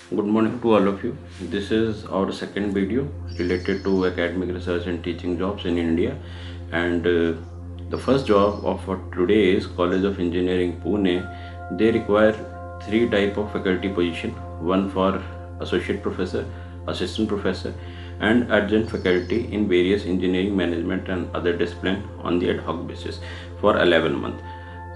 Good morning to all of you. This is our second video related to academic research and teaching jobs in India. And the first job of for today is College of Engineering Pune. They require three type of faculty position: one for associate professor, assistant professor, and adjunct faculty in various engineering, management, and other discipline on the ad hoc basis for 11 months.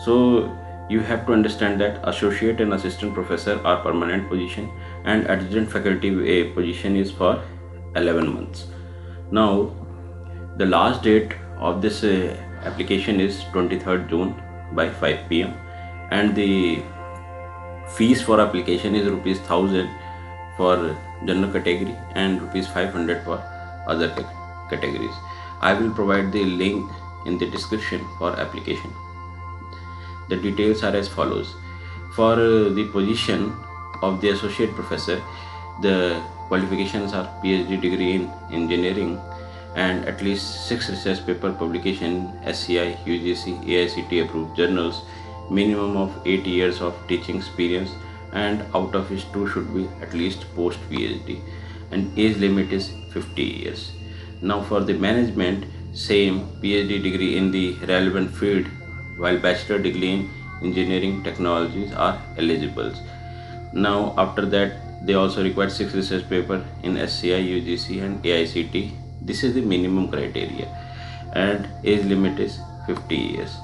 So you have to understand that associate and assistant professor are permanent position and adjunct faculty position is for 11 months. Now the last date of this application is 23rd June by 5 p.m. and the fees for application is rupees 1000 for general category and rupees 500 for other categories. I will provide the link in the description for application. The details are as follows. For the position of the associate professor, the qualifications are PhD degree in engineering and at least 6 research paper publication, SCI, UGC, AICT approved journals, minimum of 8 years of teaching experience, and out of which 2 should be at least post PhD, and age limit is 50 years. Now for the management, same PhD degree in the relevant field, while bachelor degree in engineering technologies are eligible. Now after that, they also require 6 research paper in SCI, UGC, and AICT. This is the minimum criteria, and age limit is 50 years.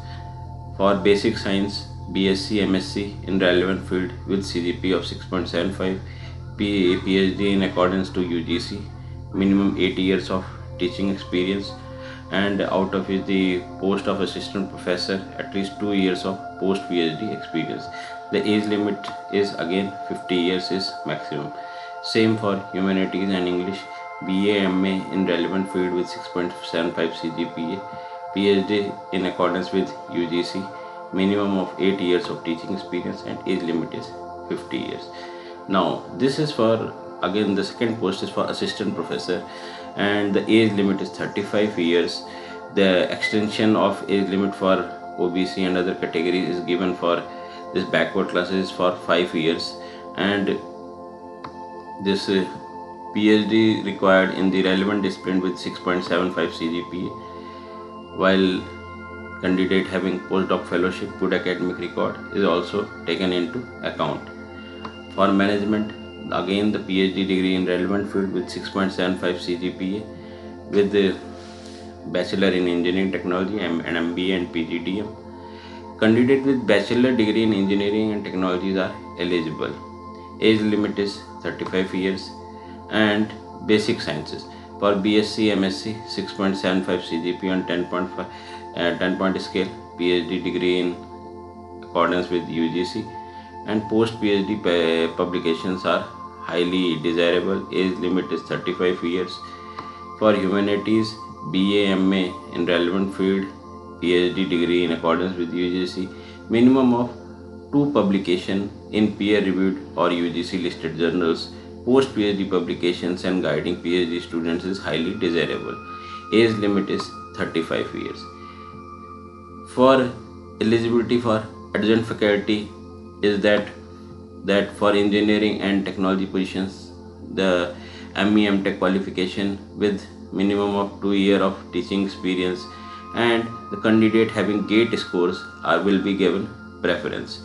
For basic science, BSc, MSc in relevant field with CGP of 6.75, PhD in accordance to UGC, minimum 8 years of teaching experience, and out of it the post of assistant professor at least 2 years of post PhD experience. The age limit is again 50 years is maximum. Same for humanities and English, BA, MA in relevant field with 6.75 CGPA, PhD in accordance with UGC, minimum of 8 years of teaching experience, and age limit is 50 years. Now this is for, again the second post is for assistant professor and the age limit is 35 years. The extension of age limit for OBC and other categories is given for this backward classes for 5 years, and this PhD required in the relevant discipline with 6.75 CGPA, while candidate having postdoc fellowship, good academic record is also taken into account. For management, again the PhD degree in relevant field with 6.75 CGPA with the bachelor in engineering technology and MBA and PGDM. Candidate with bachelor degree in engineering and technologies are eligible. Age limit is 35 years. And basic sciences, for BSc, MSc 6.75 CGPA on 10 point scale, PhD degree in accordance with UGC, and post PhD publications are highly desirable. Age limit is 35 years. For humanities, BA, MA in relevant field, PhD degree in accordance with UGC, minimum of 2 publication in peer reviewed or UGC listed journals. Post PhD publications and guiding PhD students is highly desirable. Age limit is 35 years. For eligibility for adjunct faculty is that for engineering and technology positions, the ME MTech qualification with minimum of 2 years of teaching experience, and the candidate having GATE scores will be given preference.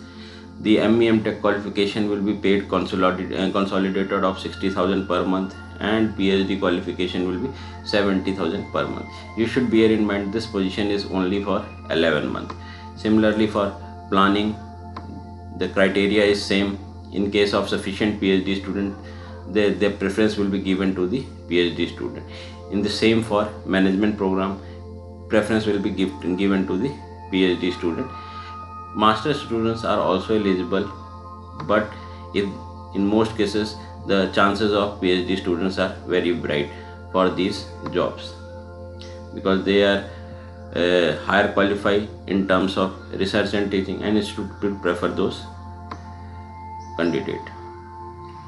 The ME MTech qualification will be paid consolidated of 60,000 per month, and PhD qualification will be 70,000 per month. You should bear in mind this position is only for 11 months. Similarly, for planning, the criteria is same. In case of sufficient PhD student, their preference will be given to the PhD student. In the same for management program, preference will be given to the PhD student. Master students are also eligible, but if in most cases the chances of PhD students are very bright for these jobs because they are higher qualified in terms of research and teaching, and institute will prefer those candidate.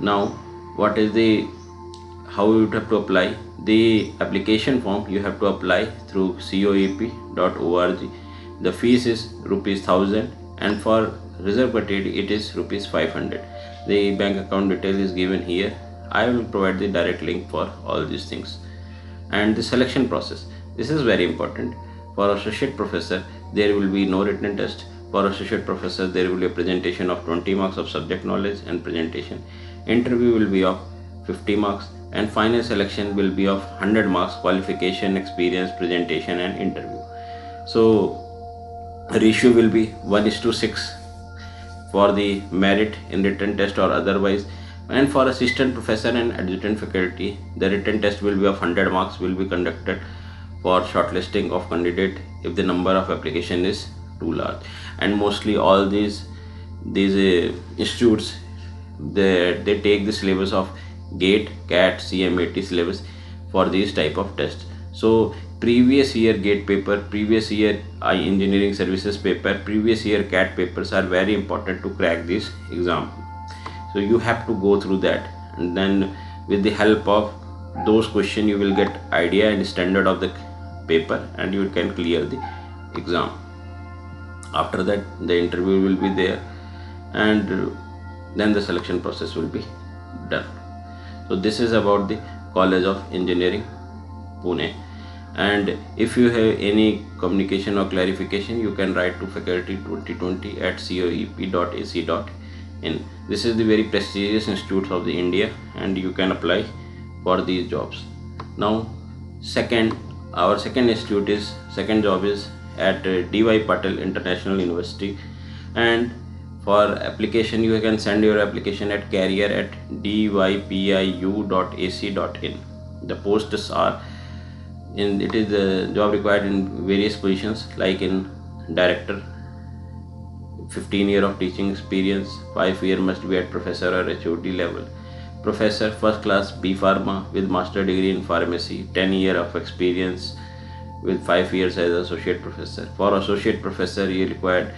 Now what is the how you have to apply? The application form you have to apply through coep.org. The fees is rupees 1000, and for reserve category, it is rupees 500. The bank account detail is given here. I will provide the direct link for all these things. And the selection process, this is very important. For associate professor, there will be no written test. For associate professor, there will be a presentation of 20 marks of subject knowledge and presentation. Interview will be of 50 marks, and final selection will be of 100 marks, qualification, experience, presentation and interview. So ratio will be 1:6 for the merit in written test or otherwise. And for assistant professor and adjunct faculty, the written test will be of 100 marks, will be conducted for shortlisting of candidate if the number of application is too large. And mostly all these institutes, they take the syllabus of GATE, CAT, CMAT syllabus for these type of tests. So previous year GATE paper, previous year engineering services paper, previous year CAT papers are very important to crack this exam. So you have to go through that, and then with the help of those questions you will get idea and standard of the paper, and you can clear the exam. After that, the interview will be there, and then the selection process will be done. So this is about the College of Engineering, Pune. And if you have any communication or clarification, you can write to faculty2020@coep.ac.in. This is the very prestigious institute of the India, and you can apply for these jobs. Now, our second job is at D.Y. Patil International University, and for application you can send your application at career@dypiu.ac.in. The posts are it is the job required in various positions, like in director, 15 year of teaching experience, 5 year must be at professor or HOD level. Professor, first class B Pharma with master degree in pharmacy, 10 year of experience with 5 years as associate professor. For associate professor, you required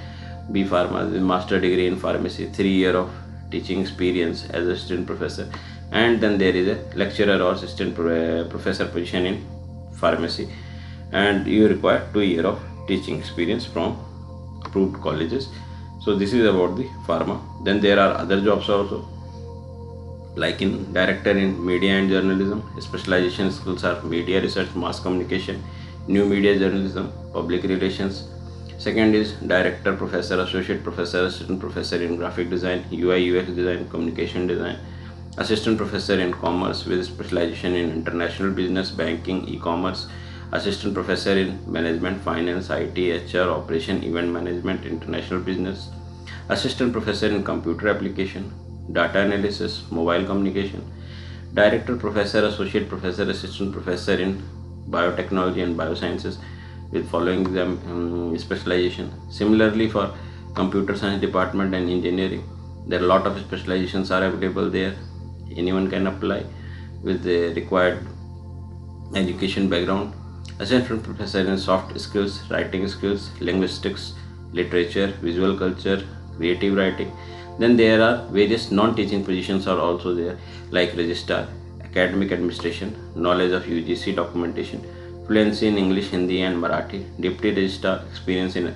B Pharma with master degree in pharmacy, 3 year of teaching experience as assistant professor, and then there is a lecturer or assistant professor position in pharmacy, and you require 2 year of teaching experience from approved colleges. So this is about the pharma. Then there are other jobs also, like in director in media and journalism. Specialization skills are media research, mass communication, new media journalism, public relations. Second is director, professor, associate professor, assistant professor in graphic design, UI UX design, communication design. Assistant professor in commerce with specialization in international business, banking, e-commerce. Assistant professor in management, finance, IT, HR, operation, event management, international business. Assistant professor in computer application, data analysis, mobile communication. Director, professor, associate professor, assistant professor in biotechnology and biosciences with following specialization. Similarly, for computer science department and engineering, there are a lot of specializations are available there. Anyone can apply with the required education background. Assistant professor in soft skills, writing skills, linguistics, literature, visual culture, creative writing. Then there are various non-teaching positions are also there, like registrar, academic administration, knowledge of UGC documentation, fluency in English, Hindi and Marathi, deputy registrar, experience in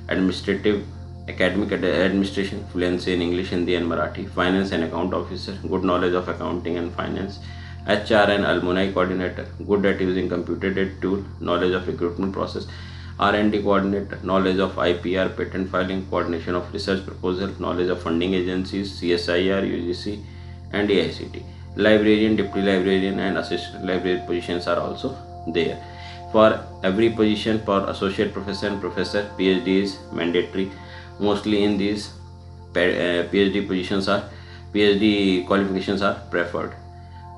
administrative academic administration, fluency in English, Hindi and Marathi, finance and account officer, good knowledge of accounting and finance, HR and alumni coordinator, good at using computer data tool, knowledge of recruitment process, R&D coordinator, knowledge of IPR, patent filing, coordination of research proposal, knowledge of funding agencies, CSIR, UGC and AICT. Librarian, deputy librarian and assistant librarian positions are also there. For every position for associate professor and professor, PhD is mandatory. Mostly in these PhD positions are PhD qualifications are preferred.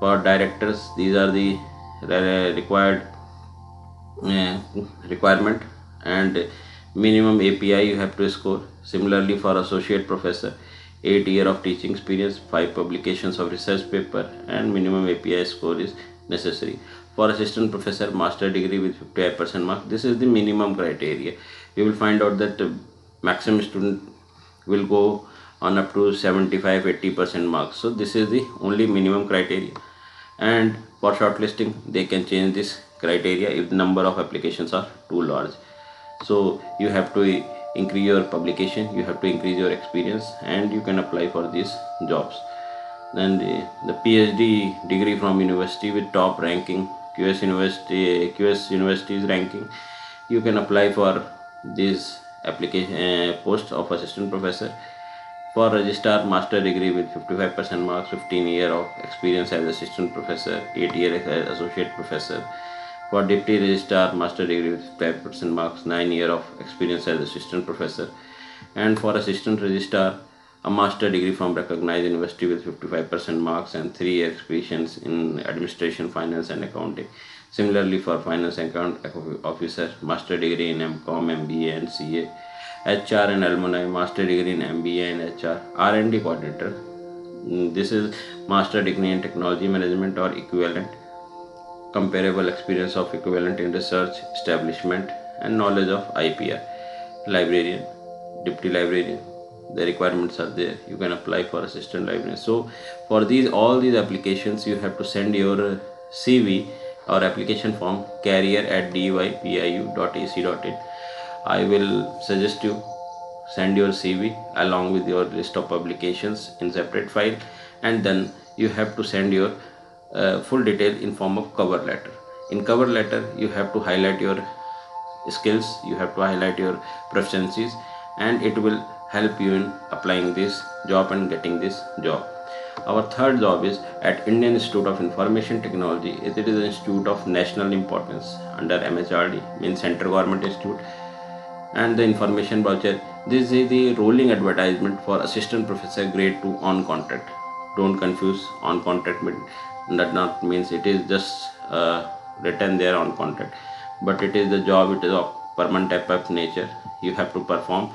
For directors, these are the required requirement, and minimum API you have to score. Similarly, for associate professor, 8 year of teaching experience, 5 publications of research paper, and minimum API score is necessary. For assistant professor, master degree with 55% mark. This is the minimum criteria. You will find out that maximum student will go on up to 75-80% marks. So this is the only minimum criteria, and for shortlisting they can change this criteria if the number of applications are too large. So you have to increase your publication, you have to increase your experience, and you can apply for these jobs. Then the PhD degree from university with top ranking, QS universities ranking, you can apply for this application post of assistant professor. For registrar, master degree with 55% marks, 15 year of experience as assistant professor, 8 year as associate professor. For deputy registrar, master degree with 5% marks, 9 year of experience as assistant professor. And for assistant registrar, a master degree from recognized university with 55% marks and 3 year experience in administration, finance and accounting. Similarly, for finance and account officer, master degree in MCOM, MBA and CA. HR and alumni, master degree in MBA and HR. R&D coordinator, this is master degree in technology management or equivalent. Comparable experience of equivalent in research establishment and knowledge of IPR. Librarian, deputy librarian, the requirements are there. You can apply for assistant librarian. So for these all these applications, you have to send your CV or application form career@dypiu.ac.in. I will suggest you send your CV along with your list of publications in separate file, and then you have to send your full detail in form of cover letter. In cover letter, you have to highlight your skills, you have to highlight your proficiencies, and it will help you in applying this job and getting this job. Our third job is at Indian Institute of Information Technology. It is an institute of national importance under MHRD, means Central Government Institute. And the information voucher, this is the rolling advertisement for assistant professor grade 2 on contract. Don't confuse on contract with that, not means it is just written there on contract, but it is the job, it is of permanent type of nature. You have to perform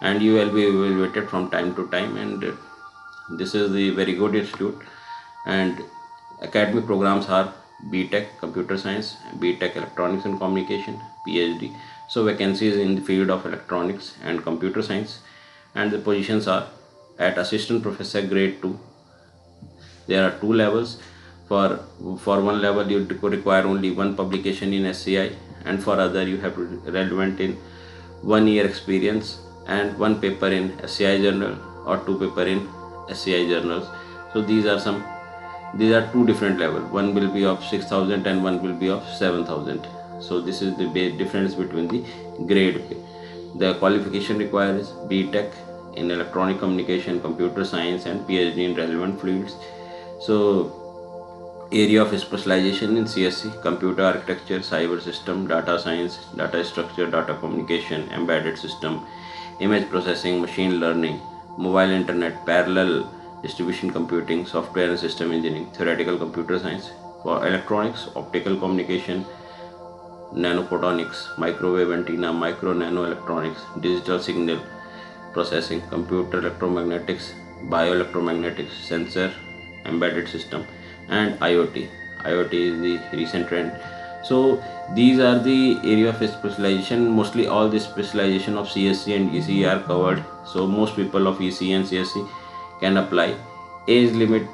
and you will be evaluated from time to time, and this is the very good institute. And academic programs are BTech Computer Science, BTech Electronics and Communication, PhD. So vacancies in the field of electronics and computer science, and the positions are at assistant professor grade 2. There are two levels. For one level you require only one publication in SCI, and for other you have relevant in 1 year experience and one paper in SCI journal or two paper in SCI journals. So these are two different levels. One will be of 6,000 and one will be of 7,000. So this is the difference between the grade. The qualification required is BTech in electronic communication, computer science and PhD in relevant fields. So area of specialization in CSC, computer architecture, cyber system, data science, data structure, data communication, embedded system, image processing, machine learning, mobile internet, parallel distribution computing, software and system engineering, theoretical computer science. For electronics, optical communication, nanophotonics, microwave antenna, micro nano electronics, digital signal processing, computer electromagnetics, bioelectromagnetics, sensor, embedded system and IoT. IoT is the recent trend. So these are the area of specialization. Mostly all the specialization of CSC and ECE are covered. So most people of ECE and CSC can apply. Age limit,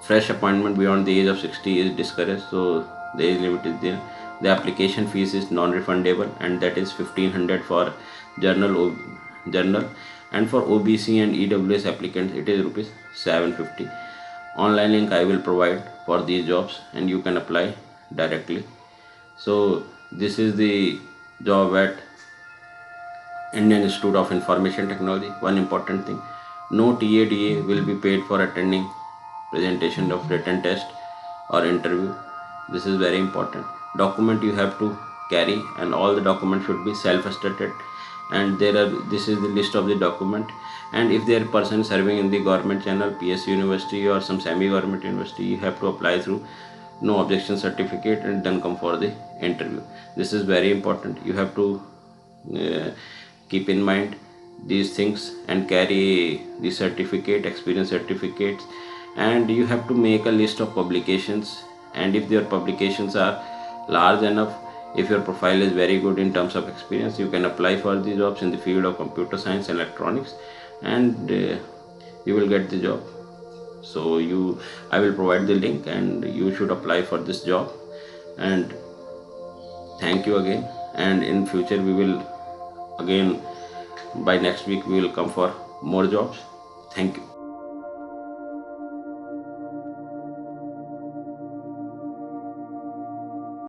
fresh appointment beyond the age of 60 is discouraged. So the age limit is there. The application fees is non-refundable, and that is 1500 for journal, and for OBC and EWS applicants it is rupees 750. Online link I will provide for these jobs and you can apply directly. So this is the job at Indian Institute of Information Technology. One important thing, no TADA will be paid for attending presentation of written test or interview. This is very important. Document you have to carry, and all the documents should be self-attested, and this is the list of the document. And if there are person serving in the government channel, PSU university or some semi-government university, you have to apply through no objection certificate and then come for the interview. This is very important. You have to keep in mind these things and carry the certificate, experience certificates, and you have to make a list of publications. And if your publications are large enough, if your profile is very good in terms of experience, you can apply for the jobs in the field of computer science and electronics, and you will get the job. So I will provide the link and you should apply for this job. And thank you again, and in future we will again by next week we will come for more jobs. Thank you.